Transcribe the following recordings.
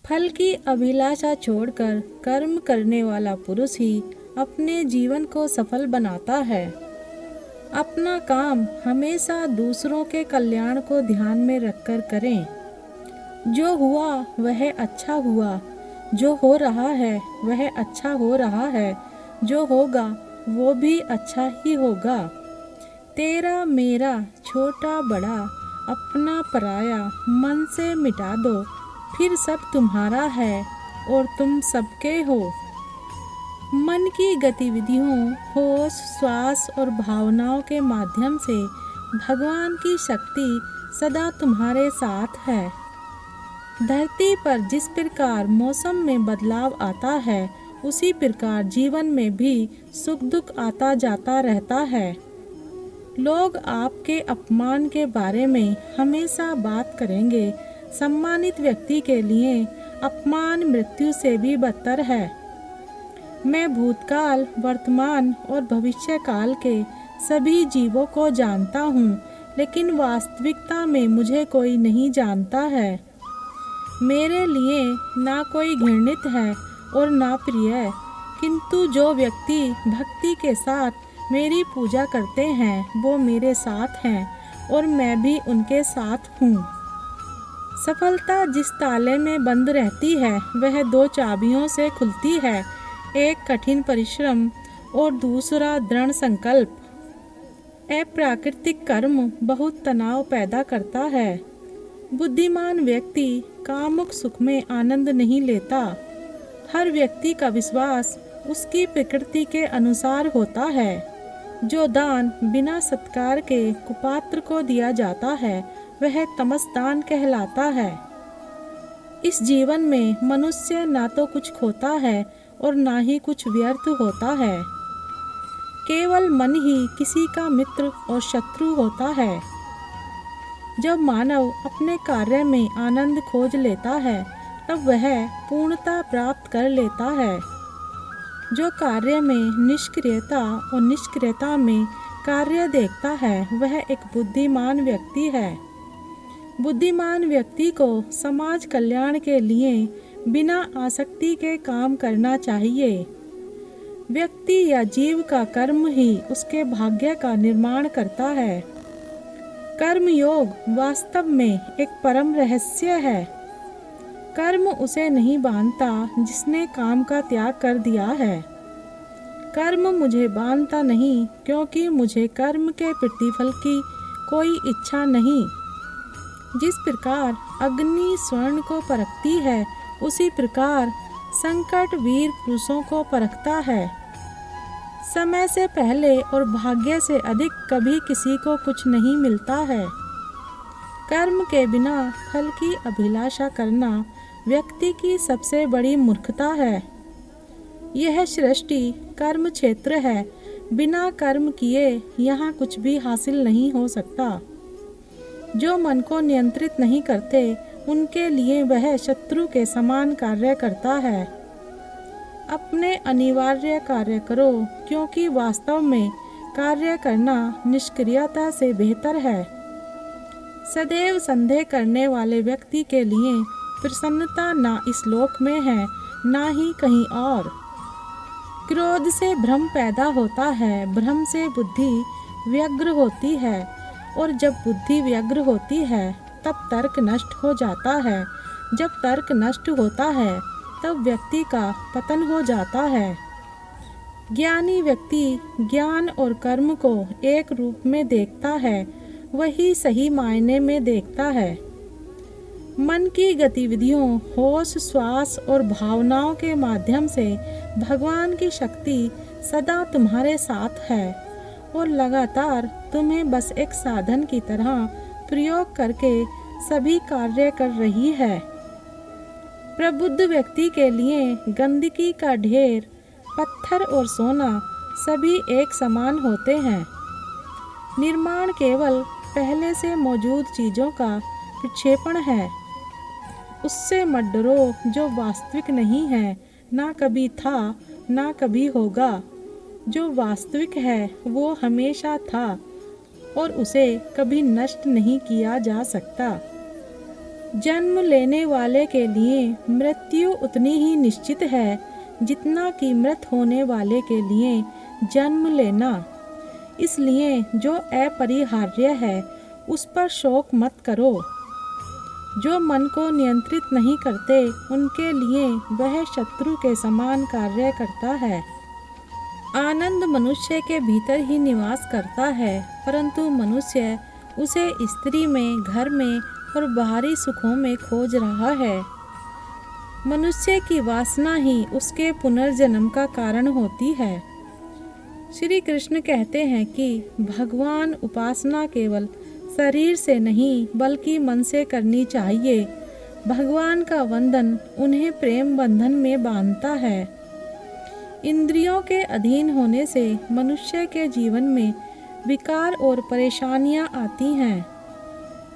फल की अभिलाषा छोड़कर कर्म करने वाला पुरुष ही अपने जीवन को सफल बनाता है। अपना काम हमेशा दूसरों के कल्याण को ध्यान में रखकर करें। जो हुआ वह अच्छा हुआ, जो हो रहा है वह अच्छा हो रहा है, जो होगा वो भी अच्छा ही होगा। तेरा मेरा छोटा बड़ा अपना पराया मन से मिटा दो, फिर सब तुम्हारा है और तुम सबके हो। मन की गतिविधियों, होश, श्वास और भावनाओं के माध्यम से भगवान की शक्ति सदा तुम्हारे साथ है। धरती पर जिस प्रकार मौसम में बदलाव आता है, उसी प्रकार जीवन में भी सुख दुख आता जाता रहता है। लोग आपके अपमान के बारे में हमेशा बात करेंगे। सम्मानित व्यक्ति के लिए अपमान मृत्यु से भी बदतर है। मैं भूतकाल, वर्तमान और भविष्य काल के सभी जीवों को जानता हूँ, लेकिन वास्तविकता में मुझे कोई नहीं जानता है। मेरे लिए ना कोई घृणित है और ना प्रिय, किंतु जो व्यक्ति भक्ति के साथ मेरी पूजा करते हैं वो मेरे साथ हैं और मैं भी उनके साथ हूँ। सफलता जिस ताले में बंद रहती है वह दो चाबियों से खुलती है, एक कठिन परिश्रम और दूसरा दृढ़ संकल्प। अप्राकृतिक कर्म बहुत तनाव पैदा करता है। बुद्धिमान व्यक्ति कामुक सुख में आनंद नहीं लेता। हर व्यक्ति का विश्वास उसकी प्रकृति के अनुसार होता है। जो दान बिना सत्कार के कुपात्र को दिया जाता है वह तमसदान कहलाता है। इस जीवन में मनुष्य ना तो कुछ खोता है और ना ही कुछ व्यर्थ होता है। केवल मन ही किसी का मित्र और शत्रु होता है। जब मानव अपने कार्य में आनंद खोज लेता है तब वह पूर्णता प्राप्त कर लेता है। जो कार्य में निष्क्रियता और निष्क्रियता में कार्य देखता है वह एक बुद्धिमान व्यक्ति है। बुद्धिमान व्यक्ति को समाज कल्याण के लिए बिना आसक्ति के काम करना चाहिए। व्यक्ति या जीव का कर्म ही उसके भाग्य का निर्माण करता है। कर्म योग वास्तव में एक परम रहस्य है। कर्म उसे नहीं बांधता जिसने काम का त्याग कर दिया है। कर्म मुझे बांधता नहीं, क्योंकि मुझे कर्म के प्रतिफल की कोई इच्छा नहीं। जिस प्रकार अग्नि स्वर्ण को परखती है, उसी प्रकार संकट वीर पुरुषों को परखता है। समय से पहले और भाग्य से अधिक कभी किसी को कुछ नहीं मिलता है। कर्म के बिना फल की अभिलाषा करना व्यक्ति की सबसे बड़ी मूर्खता है। यह सृष्टि कर्म क्षेत्र है। बिना कर्म किए यहाँ कुछ भी हासिल नहीं हो सकता। जो मन को नियंत्रित नहीं करते उनके लिए वह शत्रु के समान कार्य करता है। अपने अनिवार्य कार्य करो, क्योंकि वास्तव में कार्य करना निष्क्रियता से बेहतर है। सदैव संदेह करने वाले व्यक्ति के लिए प्रसन्नता ना इस लोक में है, ना ही कहीं और। क्रोध से भ्रम पैदा होता है, भ्रम से बुद्धि व्यग्र होती है, और जब बुद्धि व्यग्र होती है तब तर्क नष्ट हो जाता है। जब तर्क नष्ट होता है तब व्यक्ति का पतन हो जाता है। ज्ञानी व्यक्ति ज्ञान और कर्म को एक रूप में देखता है, वही सही मायने में देखता है। मन की गतिविधियों, होश, श्वास और भावनाओं के माध्यम से भगवान की शक्ति सदा तुम्हारे साथ है और लगातार तुम्हें बस एक साधन की तरह प्रयोग करके सभी कार्य कर रही है। प्रबुद्ध व्यक्ति के लिए गंदगी का ढेर, पत्थर और सोना सभी एक समान होते हैं। निर्माण केवल पहले से मौजूद चीज़ों का प्रक्षेपण है। उससे मत डरो जो वास्तविक नहीं है, ना कभी था ना कभी होगा। जो वास्तविक है वो हमेशा था और उसे कभी नष्ट नहीं किया जा सकता। जन्म लेने वाले के लिए मृत्यु उतनी ही निश्चित है जितना कि मृत होने वाले के लिए जन्म लेना। इसलिए जो अपरिहार्य है उस पर शोक मत करो। जो मन को नियंत्रित नहीं करते उनके लिए वह शत्रु के समान कार्य करता है। आनंद मनुष्य के भीतर ही निवास करता है, परंतु मनुष्य उसे स्त्री में, घर में और बाहरी सुखों में खोज रहा है। मनुष्य की वासना ही उसके पुनर्जन्म का कारण होती है। श्री कृष्ण कहते हैं कि भगवान उपासना केवल शरीर से नहीं बल्कि मन से करनी चाहिए। भगवान का वंदन उन्हें प्रेम बंधन में बांधता है। इंद्रियों के अधीन होने से मनुष्य के जीवन में विकार और परेशानियां आती हैं।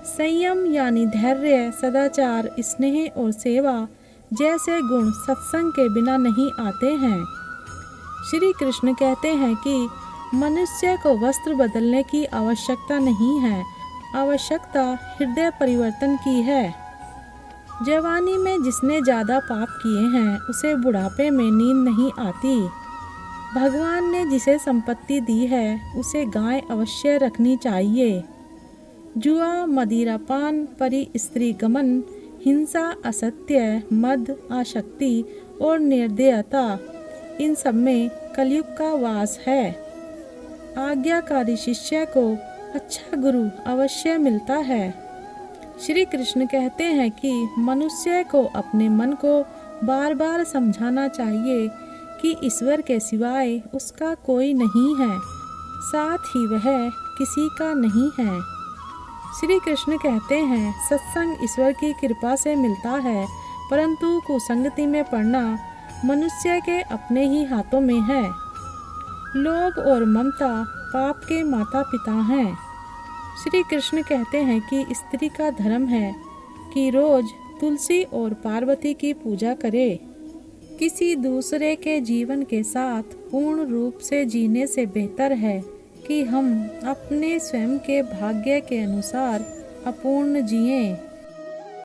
संयम यानी धैर्य, सदाचार, स्नेह और सेवा जैसे गुण सत्संग के बिना नहीं आते हैं। श्री कृष्ण कहते हैं कि मनुष्य को वस्त्र बदलने की आवश्यकता नहीं है, आवश्यकता हृदय परिवर्तन की है। जवानी में जिसने ज़्यादा पाप किए हैं उसे बुढ़ापे में नींद नहीं आती। भगवान ने जिसे संपत्ति दी है उसे गाय अवश्य रखनी चाहिए। जुआ, मदिरापान, परी स्त्री गमन, हिंसा, असत्य, मद, आसक्ति और निर्दयता, इन सब में कलयुग का वास है। आज्ञाकारी शिष्य को अच्छा गुरु अवश्य मिलता है। श्री कृष्ण कहते हैं कि मनुष्य को अपने मन को बार बार समझाना चाहिए कि ईश्वर के सिवाय उसका कोई नहीं है, साथ ही वह किसी का नहीं है। श्री कृष्ण कहते हैं सत्संग ईश्वर की कृपा से मिलता है, परंतु कुसंगति में पड़ना मनुष्य के अपने ही हाथों में है। लोभ और ममता पाप के माता पिता हैं। श्री कृष्ण कहते हैं कि स्त्री का धर्म है कि रोज तुलसी और पार्वती की पूजा करे। किसी दूसरे के जीवन के साथ पूर्ण रूप से जीने से बेहतर है कि हम अपने स्वयं के भाग्य के अनुसार अपूर्ण जिएं।